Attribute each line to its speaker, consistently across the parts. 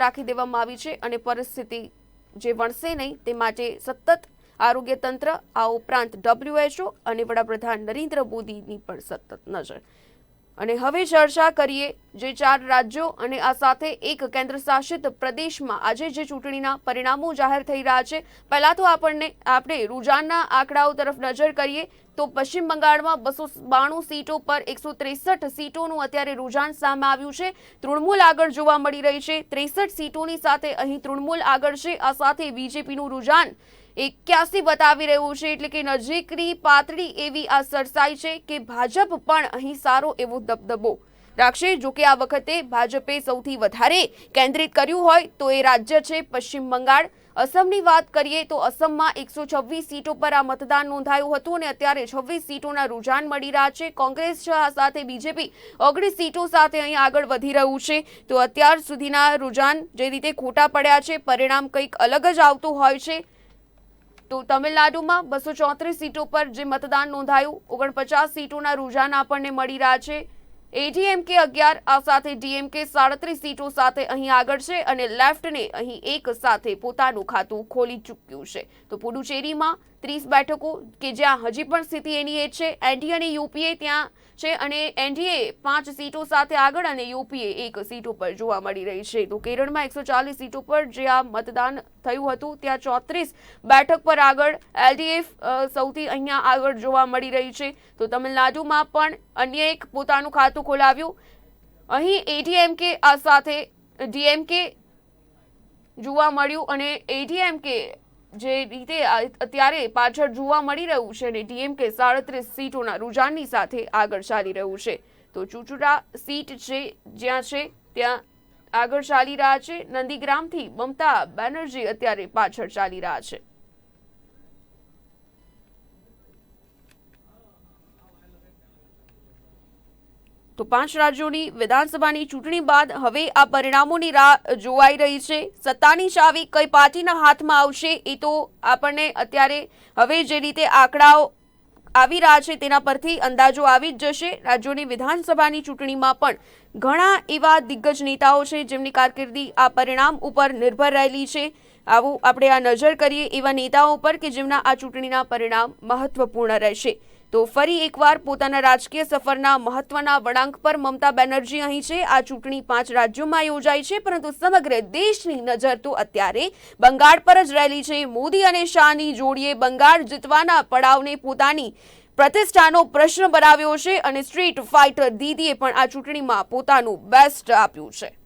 Speaker 1: રાખી દેવામાં આવી છે અને પરિસ્થિતિ જે વણસે નહીં તે માટે સતત આરોગ્ય તંત્ર આ ઉપરાંત WHO અને વડાપ્રધાન નરેન્દ્ર મોદીની પણ સતત નજર। અને હવે ચર્ચા કરીએ જે 4 રાજ્યો અને આ સાથે એક કેન્દ્રશાસિત પ્રદેશમાં આજે જે ચૂંટણીના પરિણામો જાહેર થઈ રહ્યા છે। પહેલા તો આપણે રૂઝાનના આંકડાઓ તરફ નજર કરીએ તો પશ્ચિમ બંગાળમાં 292 સીટો પર 163 સીટોનું અત્યારે રૂઝાન સામે આવ્યું છે। તૃણમૂલ આગળ જોવા મળી રહી છે। 63 સીટોની સાથે અહીં તૃણમૂલ આગળ છે। આ સાથે બીજેપીનું રૂઝાન 81 બતાવી રહ્યું છે, એટલે કે નજીકની પાતળી એવી આ સરસાઈ છે કે ભાજપ પણ અહીં સારો એવો દબદબો રાખશે। જો કે આ વખતે ભાજપે સૌથી વધારે કેન્દ્રિત કર્યું હોય તો એ રાજ્ય છે પશ્ચિમ બંગાળ। અસમની વાત કરીએ તો અસમમાં 126 સીટો પર આ મતદાન નોંધાયું હતું અને અત્યારે 26 સીટોના રૂઝાન મળી રહ્યા છે। કોંગ્રેસ સાથે બીજેપી 19 સીટો સાથે અહીં આગળ વધી રહ્યું છે। તો અત્યાર સુધીના રૂઝાન જે રીતે ખોટા પડ્યા છે, પરિણામ કંઈક અલગ જ આવતું હોય છે। તો તમિલનાડુમાં 234 સીટો પર જે મતદાન નોંધાયું, 49 સીટોના રૂઝાન આપણને મળી રહ્યા છે। એડીએમકે 11, આ સાથે ડીએમકે 37 સીટો સાથે અહીં આગળ છે અને લેફ્ટને અહીં એક સાથે પોતાનું ખાતું ખોલી ચૂક્યું છે। તો પુડુચેરીમાં 30 બેઠકો કે જ્યાં હજી પણ સ્થિતિ એની એ છે। એનડીએ અને યુપીએ ત્યાં છે અને એનડીએ 5 સીટો સાથે આગળ અને યુપીએ 1 સીટો પર જોવા મળી રહી છે। તો કેરળમાં 140 સીટો પર જે આ મતદાન થયું હતું ત્યાં 34 બેઠક પર આગળ એલડીએફ સૌથી અહીંયા આગળ જોવા મળી રહી છે। તો તમિલનાડુમાં પણ અન્ય એક પોતાનું ખાતું ખોલાવ્યું। અહીં એડીએમકે આ સાથે ડીએમકે જોવા મળ્યું અને એડીએમકે જે રીતે અત્યારે પાછળ જોવા મળી રહ્યું છે અને ડીએમકે 37 સીટોના રૂઝાનની સાથે આગળ ચાલી રહ્યું છે। તો ચુચુડા સીટ છે જ્યાં છે ત્યાં આગળ ચાલી રહ્યા છે। નંદીગ્રામથી મમતા બેનર્જી અત્યારે પાછળ ચાલી રહ્યા છે। તો 5 રાજ્યોની વિધાનસભાની ચૂંટણી બાદ હવે આ પરિણામોની રાહ જોવાઈ રહી છે। સત્તાની ચાવી કઈ પાર્ટીના હાથમાં આવશે એ તો આપણને અત્યારે હવે જે રીતે આંકડાઓ આવી રહ્યા છે તેના પરથી અંદાજો આવી જ જશે। રાજ્યોની વિધાનસભાની ચૂંટણીમાં પણ ઘણા એવા દિગ્ગજ નેતાઓ છે જેમની કારકિર્દી આ પરિણામ ઉપર નિર્ભર રહેલી છે। આવું આપણે આ નજર કરીએ એવા નેતાઓ પર કે જેમના આ ચૂંટણીના પરિણામ મહત્વપૂર્ણ રહેશે। તો ફરી એકવાર પોતાના રાજકીય સફરના મહત્વના વળાંક પર મમતા બેનર્જી અહીં છે। આ ચૂંટણી 5 રાજ્યોમાં યોજાઈ છે, પરંતુ સમગ્ર દેશની નજર તો અત્યારે બંગાળ પર જ રહેલી છે। મોદી અને શાહની જોડીએ બંગાળ જીતવાના પડાવને પોતાની પ્રતિષ્ઠાનો પ્રશ્ન બનાવ્યો છે અને સ્ટ્રીટ ફાઇટર દીદીએ પણ આ ચૂંટણીમાં પોતાનું બેસ્ટ આપ્યું છે।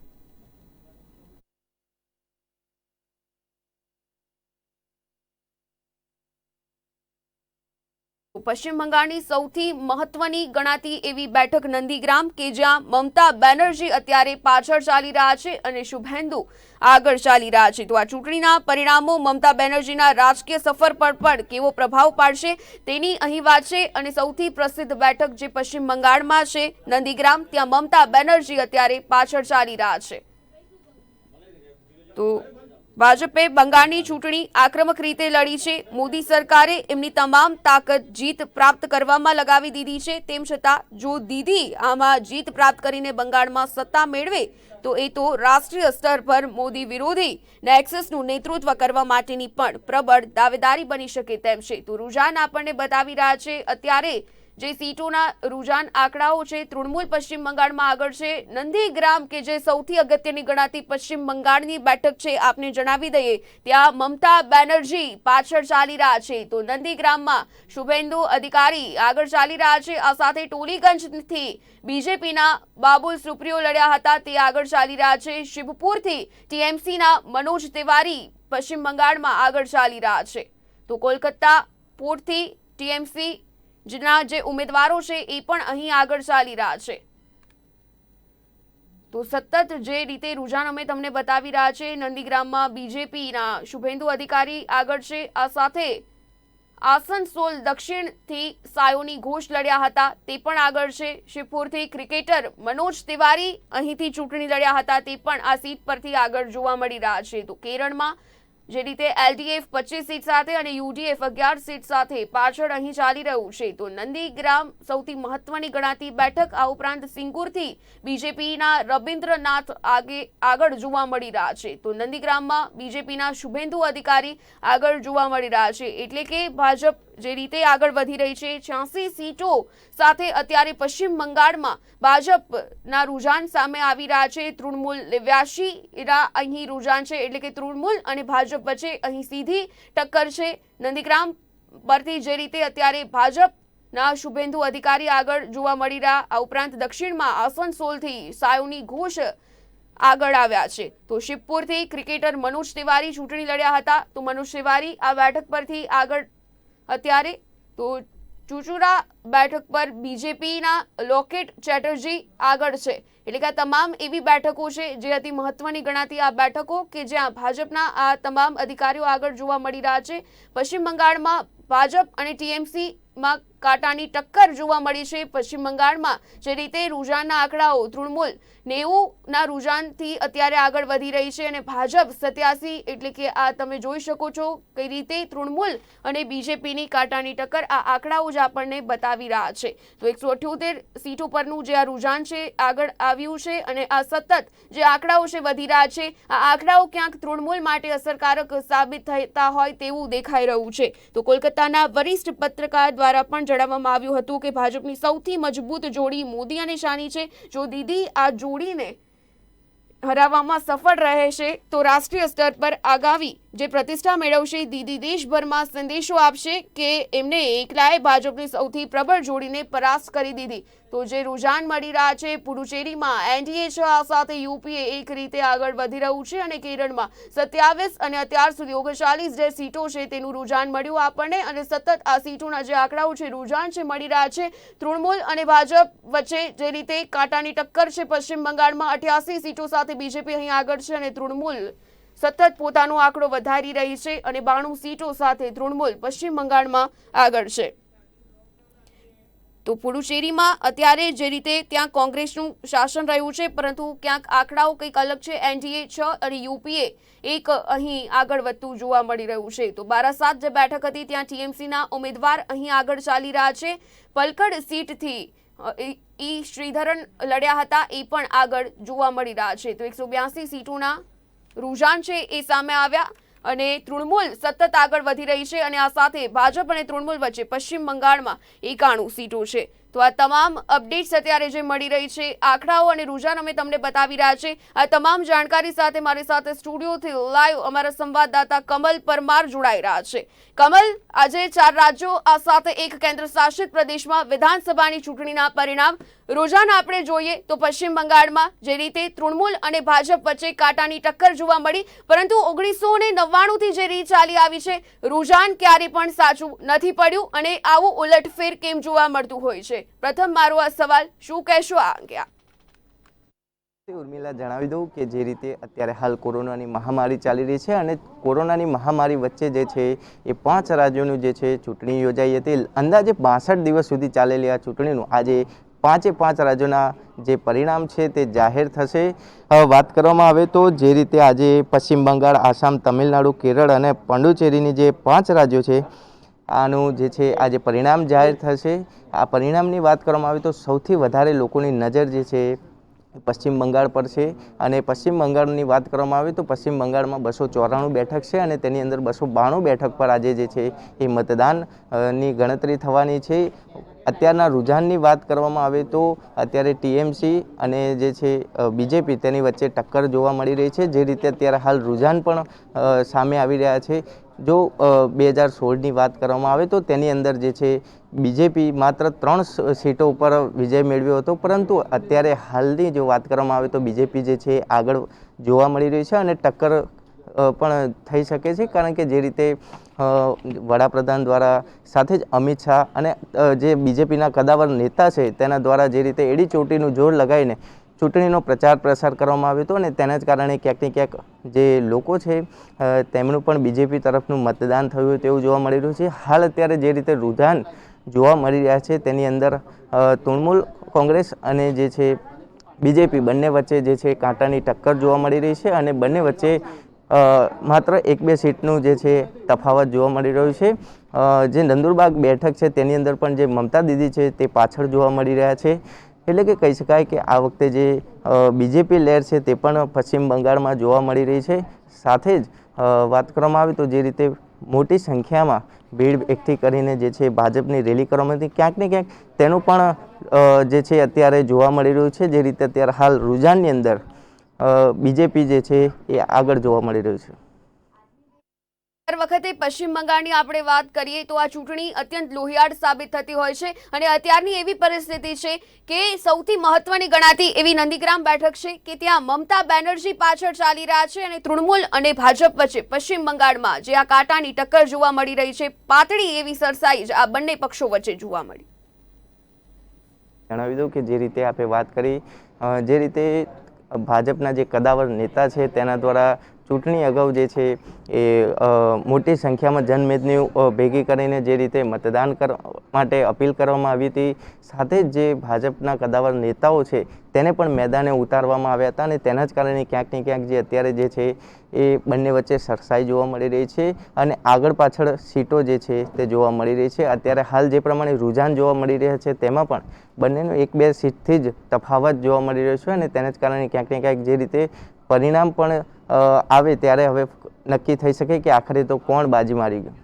Speaker 1: પશ્ચિમ બંગાળની સૌથી મહત્વની ગણાતી એવી બેઠક નંદીગ્રામ કે જ્યાં મમતા બેનર્જી અત્યારે પાછળ ચાલી રહ્યા છે અને શુભેન્દુ આગળ ચાલી રહ્યા છે। તો આ ચૂંટણીના પરિણામો મમતા બેનર્જીના રાજકીય સફર પર પણ કેવો પ્રભાવ પાડશે તેની અહીં વાત છે। અને સૌથી પ્રસિદ્ધ બેઠક જે પશ્ચિમ બંગાળમાં છે નંદીગ્રામ, ત્યાં મમતા બેનર્જી અત્યારે પાછળ ચાલી રહ્યા છે। તો ભાજપે બંગાળની ચૂંટણી આક્રમક રીતે લડી છે। મોદી સરકારે એમની તમામ તાકાત જીત પ્રાપ્ત કરવામાં લગાવી દીધી છે। તેમ છતાં જો દીદી આમાં જીત પ્રાપ્ત કરીને બંગાળમાં સત્તા મેળવે તો એ તો રાષ્ટ્રીય સ્તર પર મોદી વિરોધી નેક્સસનું નેતૃત્વ કરવા માટેની પણ પ્રબળ દાવેદારી બની શકે તેમ છે। તો રૂઝાન આપણને બતાવી રહ્યા છે અત્યારે જે સીટોના રૂઝાન આંકડાઓ છે। તૃણમૂલ પશ્ચિમ બંગાળમાં આગળ છે। નંદીગ્રામ કે જે સૌથી અગત્યની ગણાતી પશ્ચિમ બંગાળની બેઠક છે, આપને જણાવી દઈએ ત્યાં મમતા બેનર્જી પાછળ ચાલી રહ્યા છે। તો નંદીગ્રામમાં શુભેન્દુ અધિકારી આગળ ચાલી રહ્યા છે। આ સાથે ટોલીગંજથી બીજેપીના બાબુલ સુપ્રિયો લડ્યા હતા, તે આગળ ચાલી રહ્યા છે। શિવપુરથી ટીએમસીના મનોજ તિવારી પશ્ચિમ બંગાળમાં આગળ ચાલી રહ્યા છે। તો કોલકાતા પોર્ટથી ટીએમસી જેના જે ઉમેદવારો છે એ પણ અહીં આગળ ચાલી રહ્યા છે। તો સતત જે રીતે રૂઝાન અમે તમને બતાવી રહ્યા છે, નંદીગ્રામમાં બીજેપીના શુભેન્દુ અધિકારી આગળ છે। આ સાથે આસનસોલ દક્ષિણથી સાયોની ઘોષ લડ્યા હતા, તે પણ આગળ છે। શિવપુરથી ક્રિકેટર મનોજ તિવારી અહીંથી ચૂંટણી લડ્યા હતા, તે પણ આ સીટ પરથી આગળ જોવા મળી રહ્યા છે। તો કેરળમાં જે રીતે એલડીએફ 25 સીટ સાથે અને યુડીએફ 11 સીટ સાથે પાછળ અહીં ચાલી રહ્યું છે. તો નંદીગ્રામ સૌથી મહત્વની ગણાતી બેઠક. આ ઉપરાંત સિંગુરથી બીજેપીના રબીન્દ્રનાથ આગળ જોવા મળી રહ્યા છે. તો નંદીગ્રામમાં બીજેપીના શુભેન્દુ અધિકારી આગળ જોવા મળી રહ્યા છે. એટલે કે ભાજપ જે રીતે આગળ વધી રહી છે 86 સીટો સાથે અત્યારે પશ્ચિમ બંગાળમાં ભાજપના રૂઝાન સામે આવી રહ્યા છે. તૃણમૂલ 89 અહીં રૂઝાન છે, એટલે કે તૃણમૂલ અને ભાજપ વચ્ચે અહીં સીધી ટક્કર છે. નંદીગ્રામ પરથી જે રીતે અત્યારે ભાજપના શુભેન્દુ અધિકારી આગળ જોવા મળી રહ્યા. આ ઉપરાંત દક્ષિણમાં આસનસોલથી સાયોની ઘોષ આગળ આવ્યા છે. તો શિવપુરથી ક્રિકેટર મનોજ તિવારી ચૂંટણી લડ્યા હતા. તો મનોજ તિવારી આ બેઠક પરથી આગળ અત્યારે. તો ચુચુરા બેઠક પર બીજેપીના લોકેટ ચેટર્જી આગળ છે. એટલે કે આ તમામ એવી બેઠકો છે જે અતિ મહત્વની ગણાતી આ બેઠકો કે જ્યાં ભાજપના આ તમામ અધિકારીઓ આગળ જોવા મળી રહ્યા છે. પશ્ચિમ બંગાળમાં ભાજપ અને ટીએમસીમાં કાંટાની ટક્કર જોવા મળી છે. પશ્ચિમ બંગાળમાં જે રીતે રૂઝાનના આંકડાઓ તૃણમૂલ 90ના રૂઝાનથી અત્યારે આગળ વધી રહી છે અને ભાજપ 87, એટલે કે આ તમે જોઈ શકો છો કઈ રીતે તૃણમૂલ અને બીજેપીની કાંટાની ટક્કર આ આંકડાઓ જ આપણને બતાવી રહ્યા છે. તો 178 સીટો પરનું જે આ રૂઝાન છે આગળ આવ્યું છે અને આ સતત જે આંકડાઓ છે વધી રહ્યા છે. આ આંકડાઓ ક્યાંક તૃણમૂલ માટે અસરકારક સાબિત થતા હોય તેવું દેખાઈ રહ્યું છે. તો કોલકાતાના વરિષ્ઠ પત્રકાર દ્વારા પણ જણાવવામાં આવ્યું હતું કે ભાજપની સૌથી મજબૂત જોડી મોદી અને શાની છે. જો દીદી આ જોડીને હરાવવામાં સફળ રહેશે તો રાષ્ટ્રીય સ્તર પર આગામી જે પ્રતિષ્ઠા મેળવશે દીદી દેશભરમાં સંદેશો આપશે કે એમને એકલાએ ભાજપની સૌથી પ્રબળ જોડીને પરાસ્ત કરી દીધી. તો જે રૂઝાન મળી રહ્યા છે પુડુચેરીમાં એનડીએ છે, આ સાથે યુપીએ એક રીતે આગળ વધી રહ્યું છે અને કેરળમાં 27 અને અત્યાર સુધી 39 જે સીટો છે તેનું રૂઝાન મળ્યું આપણને. અને સતત આ સીટોના જે આંકડાઓ છે રૂઝાન છે મળી રહ્યા છે. તૃણમૂલ અને ભાજપ વચ્ચે જે રીતે કાંટાની ટક્કર છે પશ્ચિમ બંગાળમાં 88 સીટો સાથે બીજેપી અહીં આગળ છે અને તૃણમૂલ સતત પોતાનો આંકડો વધારી રહી છે અને 92 સીટો સાથે તૃણમૂલ પશ્ચિમ બંગાળમાં આગળ છે. તો પુડુચેરીમાં અત્યારે જે રીતે ત્યાં કોંગ્રેસનું શાસન રહ્યું છે, પરંતુ ક્યાંક આંકડાઓ કંઈક અલગ છે. એનડીએ 6 અને યુપીએ એક અહીં આગળ વધતું જોવા મળી રહ્યું છે. તો બારાસાત જે બેઠક હતી ત્યાં ટીએમસીના ઉમેદવાર અહીં આગળ ચાલી રહ્યા છે. પલકડ સીટથી શ્રીધરન લડ્યા હતા, એ પણ આગળ જોવા મળી રહ્યા છે. તો 182 સીટોના રૂઝાન છે એ સામે આવ્યા અને તૃણમૂલ સતત આગળ વધી રહી છે અને આ સાથે ભાજપ અને તૃણમૂલ વચ્ચે પશ્ચિમ બંગાળમાં 91 સીટો છે. તો આ તમામ અપડેટ્સ અત્યારે જે મળી રહી છે આંકડાઓ અને રૂઝાન અમે તમને બતાવી રહ્યા છે. આ તમામ જાણકારી સાથે મારી સાથે સ્ટુડિયોથી લાઈવ અમારા સંવાદદાતા કમલ પરમાર જોડાઈ રહ્યા છે. કમલ, આજે 4 રાજ્યો આ સાથે એક કેન્દ્ર શાસિત પ્રદેશમાં વિધાનસભાની ચૂંટણીના પરિણામ રોજાન આપણે જોઈએ તો પશ્ચિમ બંગાળમાં જે રીતે તૃણમૂલ અને ભાજપ વચ્ચે કાંટાની ટક્કર જોવા મળી, પરંતુ 1999થી જે રીત ચાલી આવી છે રૂઝાન ક્યારે પણ સાચું નથી પડ્યું અને આવું ઉલટફેર કેમ જોવા મળતું હોય છે? પ્રથમ મારો આ સવાલ, શું કહેશો આ અંગે?
Speaker 2: ઉર્મિલા, જણાવી દઉં કે જે રીતે અત્યારે હાલ કોરોનાની મહામારી ચાલી રહી છે અને કોરોનાની મહામારી વચ્ચે જે છે એ 5 રાજ્યોનું જે છે ચૂંટણી યોજાઈ હતી. અંદાજે 62 દિવસ સુધી ચાલેલી આ ચૂંટણીનું આજે 5 રાજ્યોના જે પરિણામ છે તે જાહેર થશે. વાત કરવામાં આવે તો જે રીતે આજે પશ્ચિમ બંગાળ, આસામ, તમિલનાડુ, કેરળ અને પુડુચેરીની જે 5 રાજ્યો છે આનું જે છે આજે પરિણામ જાહેર થશે. આ પરિણામની વાત કરવામાં આવે તો સૌથી વધારે લોકોની નજર જે છે પશ્ચિમ બંગાળ પર છે અને પશ્ચિમ બંગાળની વાત કરવામાં આવે તો પશ્ચિમ બંગાળમાં 294 બેઠક છે અને તેની અંદર 292 બેઠક પર આજે જે છે એ મતદાનની ગણતરી થવાની છે. અત્યારના રૂઝાનની વાત કરવામાં આવે તો અત્યારે ટીએમસી અને જે છે બીજેપી તેની વચ્ચે ટક્કર જોવા મળી રહી છે. જે રીતે અત્યારે હાલ રૂઝાન પણ સામે આવી રહ્યા છે. જો 2016ની વાત કરવામાં આવે તો તેની અંદર જે છે બીજેપી માત્ર 3 સીટો ઉપર વિજય મેળવ્યો હતો, પરંતુ અત્યારે હાલની જો વાત કરવામાં આવે તો બીજેપી જે છે આગળ જોવા મળી રહી છે અને ટક્કર પણ થઈ શકે છે. કારણ કે જે રીતે વડાપ્રધાન દ્વારા સાથે જ અમિત શાહ અને જે બીજેપીના કદાવર નેતા છે તેના દ્વારા જે રીતે એડી ચોટીનું જોર લગાવીને ચૂંટણીનો પ્રચાર પ્રસાર કરવામાં આવ્યો હતો અને તેના જ કારણે ક્યાંક ને ક્યાંક જે લોકો છે તેમનું પણ બીજેપી તરફનું મતદાન થયું તેવું જોવા મળી રહ્યું છે. હાલ અત્યારે જે રીતે રૂઝાન જોવા મળી રહ્યા છે તેની અંદર તૃણમૂલ કોંગ્રેસ અને જે છે બીજેપી બંને વચ્ચે જે છે કાંટાની ટક્કર જોવા મળી રહી છે અને બંને વચ્ચે માત્ર 1-2 સીટનું જે છે તફાવત જોવા મળી રહ્યું છે. જે નંદુરબાગ બેઠક છે તેની અંદર પણ જે મમતા દીદી છે તે પાછળ જોવા મળી રહ્યા છે. એટલે કે કહી શકાય કે આ વખતે જે બીજેપી લહેર છે તે પણ પશ્ચિમ બંગાળમાં જોવા મળી રહી છે. સાથે જ વાત કરવામાં આવે તો જે રીતે મોટી સંખ્યામાં ભીડ એકઠી કરીને જે છે ભાજપની રેલી કરવામાં હતી, ક્યાંક ને ક્યાંક તેનું પણ જે છે અત્યારે જોવા મળી રહ્યું છે. જે રીતે અત્યારે હાલ રૂઝાનની અંદર બીજેપી જે છે એ આગળ જોવા મળી રહ્યું છે.
Speaker 1: દર વખતે પશ્ચિમ બંગાળની આપણે વાત કરીએ તો આ ચૂંટણી અત્યંત લોહિયાળ સાબિત થતી હોય છે અને અત્યારની એવી પરિસ્થિતિ છે કે સૌથી મહત્વની ગણાતી એવી નંદીગ્રામ બેઠક છે કે ત્યાં મમતા બેનર્જી પાછળ ચાલી રહ્યા છે અને તૃણમૂલ અને ભાજપ વચ્ચે પશ્ચિમ બંગાળમાં જે આ કાંટાની ટક્કર જોવા મળી રહી છે, પાતળી એવી સરસાઈ આ બંને પક્ષો વચ્ચે જોવા મળી.
Speaker 2: જણાવી દઉં કે જે રીતે આપણે વાત કરી, જે રીતે ભાજપના જે કદાવર નેતા છે તેના દ્વારા ચૂંટણી અગાઉ જે છે એ મોટી સંખ્યામાં જનમેદની ભેગી કરીને જે રીતે મતદાન માટે અપીલ કરવામાં આવી હતી, સાથે જ જે ભાજપના કદાવર નેતાઓ છે તેને પણ મેદાને ઉતારવામાં આવ્યા હતા અને તેના જ કારણે ક્યાંક ને ક્યાંક જે અત્યારે જે છે એ બંને વચ્ચે સરસાઈ જોવા મળી રહી છે અને આગળ પાછળ સીટો જે છે તે જોવા મળી રહી છે. અત્યારે હાલ જે પ્રમાણે રૂઝાન જોવા મળી રહ્યા છે તેમાં પણ બંનેનો 1-2 સીટથી જ તફાવત જોવા મળી રહ્યો છે અને તેના જ કારણે ક્યાંક ને ક્યાંક જે રીતે પરિણામ પણ આવે ત્યારે હવે નક્કી થઈ શકે કે આખરે તો કોણ બાજી મારી ગયું.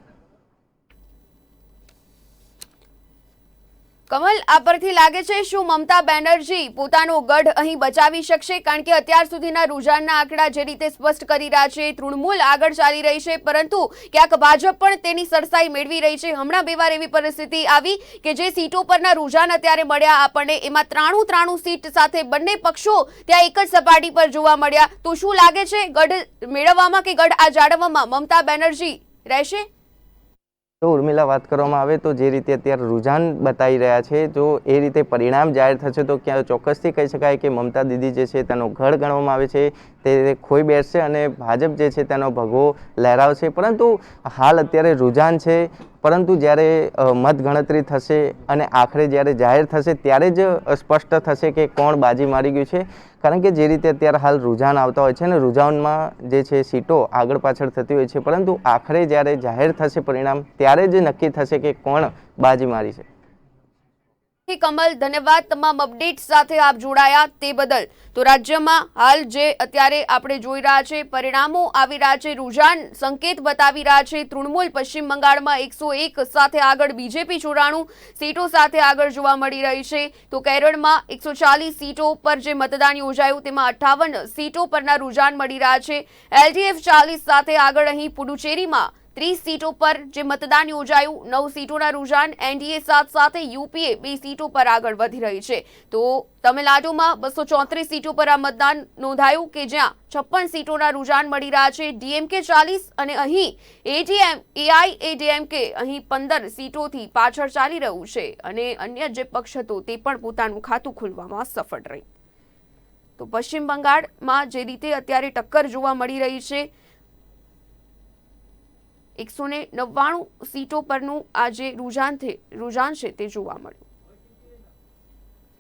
Speaker 1: કમલ, આ પરથી લાગે છે શું મમતા બેનર્જી પોતાનો ગઢ અહીં બચાવી શકશે? કારણ કે અત્યાર સુધીના રૂઝાનના આંકડા જે રીતે સ્પષ્ટ કરી રહ્યા છે, તૃણમૂલ આગળ ચાલી રહી છે, પરંતુ ક્યાંક ભાજપ પણ તેની સરસાઈ મેળવી રહી છે. હમણાં બે વાર એવી પરિસ્થિતિ આવી કે જે સીટો પરના રૂઝાન અત્યારે મળ્યા આપણને, એમાં 93 સીટ સાથે બંને પક્ષો ત્યાં એક જ સપાટી પર જોવા મળ્યા. તો શું લાગે છે ગઢ મેળવવામાં કે ગઢ આ જાળવવામાં મમતા બેનર્જી રહેશે?
Speaker 2: તો ઉર્મિલા, વાત કરવામાં આવે તો જે રીતે અત્યારે રૂઝાન બતાવી રહ્યા છે, જો એ રીતે પરિણામ જાહેર થશે તો ક્યાં ચોક્કસથી કહી શકાય કે મમતા દીદી જે છે તેનો ગઢ ગણવામાં આવે છે તે ખોઈ બેસશે અને ભાજપ જે છે તેનો ભગવો લહેરાવશે. પરંતુ હાલ અત્યારે રૂઝાન છે, પરંતુ જ્યારે મતગણતરી થશે અને આખરે જ્યારે જાહેર થશે ત્યારે જ સ્પષ્ટ થશે કે કોણ બાજી મારી ગયું છે. કારણ કે જે રીતે અત્યારે હાલ રૂઝાન આવતા હોય છે ને રૂઝાનમાં જે છે સીટો આગળ પાછળ થતી હોય છે, પરંતુ આખરે જ્યારે જાહેર થશે પરિણામ ત્યારે જ નક્કી થશે કે કોણ બાજી મારી છે.
Speaker 1: કમલ, ધન્યવાદ તમામ અપડેટ સાથે આપ જોડાયા તે બદલ. તો રાજ્યમાં હાલ જે અત્યારે આપણે જોઈ રહ્યા છે પરિણામો આવી રહ્યા છે, રૂઝાન સંકેત બતાવી રહ્યા છે. તૃણમૂલ પશ્ચિમ બંગાળમાં 101 સાથે આગળ, બીજેપી 94 સીટો સાથે આગળ જોવા મળી રહી છે. તો કેરળમાં 140 સીટો પર જે મતદાન યોજાયું તેમાં 58 સીટો પરના રૂઝાન મળી રહ્યા છે. એલડીએફ 40 સાથે આગળ. અહીં પુડુચેરીમાં 30 સીટો પર જે મતદાન યોજાયું, 9 સીટોના રૂઝાન. એનડીએ સાથે યુપીએ 2 સીટો પર આગળ વધી રહી છે. તો તમિલનાડુમાં 234 સીટો પર આ મતદાન નોંધાયું કે જ્યાં 56 સીટોના રૂઝાન મળી રહ્યા છે. ડીએમકે 40 અને અહીં એઆઈએડીએમકે અહીં 15 સીટોથી પાછળ ચાલી રહ્યું છે અને અન્ય જે પક્ષ હતો તે પણ પોતાનું ખાતું ખોલવામાં સફળ રહી. તો પશ્ચિમ બંગાળમાં જે રીતે અત્યારે ટક્કર જોવા મળી રહી છે, 199 સીટો પરનું આ જે રૂઝાન છે તે જોવા મળ્યું.